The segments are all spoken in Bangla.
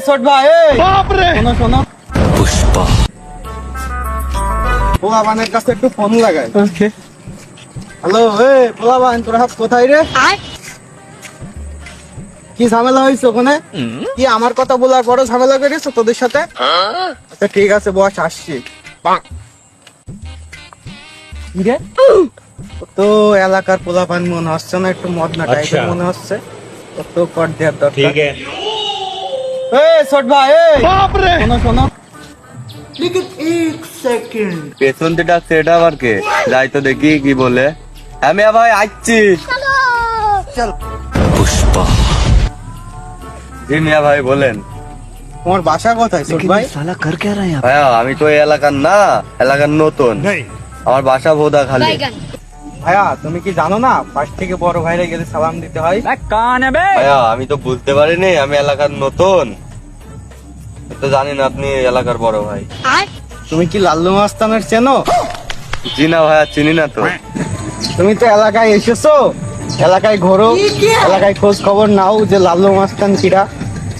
ছোট ভাই শোনো শোনো, पुष्पा পোলাবানের কাছে একটু ফোন লাগাই। হ্যালো, পোলাবান তোরা হাত কোথায় রে? কি ঝামেলা হয়েছে ওখানে? কি আমার কথা বলার পরও ঝামেলা করেছো তোদের সাথে? আচ্ছা ঠিক আছে বস, আসছি। কি রে? ও তো এলাকার পোলাপান মনে হচ্ছে না, একটু মদনা টাইপের মনে হচ্ছে। ও তো কর দেওয়ার দরকার। ছোট ভাই শোনো শোনো, পেছন থেকে ডাকছে, এটা আবার কে? যাই তো দেখি কি বলে। আমি ভাই আসছি। पुष्पा জি মিয়া ভাই বলেন। তোমার বাসা কোথায় ছোট ভাই? साला कर क्या रहा है यहाँ ভাইয়া আমি তো এই এলাকার না, এলাকার নতুন। আমার বাসা ভোদা খালি। ভাইয়া তুমি কি জানো না, পাশ থেকে বড় ভাইরা গেলে সালাম দিতে হয়? ভাইয়া আমি তো বুঝতে পারিনি, আমি এলাকার নতুন, তো জানি না আপনি এলাকার বড় ভাই। তুমি কি লাল্লু মাস্তানের চেনো? জি না ভাইয়া, চিনি না তো। তুমি তো এলাকায় এসেছো, এলাকায় ঘোরো, এলাকায় খোঁজ খবর নাও যে লাল্লু মাস্তান কিরা,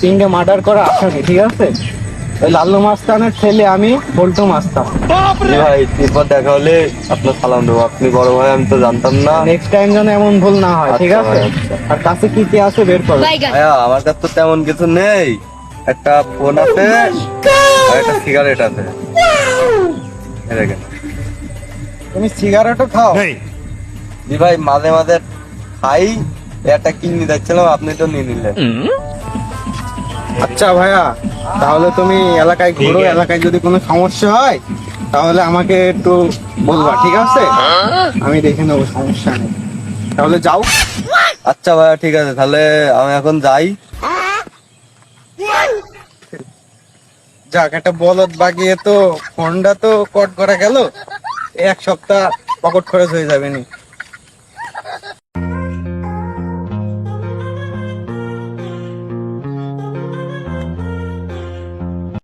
তিনটে মার্ডার করা আসামি, ঠিক আছে? ওই লাল্লু মাস্তানের ছেলে আমি, বল্টু মাস্তান। জি ভাই, এরপর দেখা হলে আপনার সালাম দেবো। আপনি বড় ভাই, আমি তো জানতাম না। নেক্সট টাইম যেন এমন ভুল না হয়, ঠিক আচ্ছা আছে? ভাই, আচ্ছা। আর কাছে কি কি আছে বের করো। ভাইয়া আমার কাছে তো তেমন কিছু নেই, একটা ফোন আছে আর একটা সিগারেট আছে। এই দেখেন। তুমি সিগারেটও খাও? জি ভাই, মাঝে মাঝে খাই। একটা কিডনি দেখছিলাম, আপনি তো নিয়ে নিলেন। আচ্ছা ভাইয়া, তাহলে তুমি এলাকায় ঘোরো, এলাকায় যদি কোনো সমস্যা হয় তাহলে আমাকে একটু বলবা, ঠিক আছে? আমি দেখে নেবো, সমস্যা নেই। তাহলে যাও। আচ্ছা ভাইয়া ঠিক আছে, তাহলে আমি এখন যাই। যাক, একটা বলদ বাগিয়ে তো ফোনটা তো কট করা গেল, এক সপ্তাহ পকেট খরচ হয়ে যাবে নি।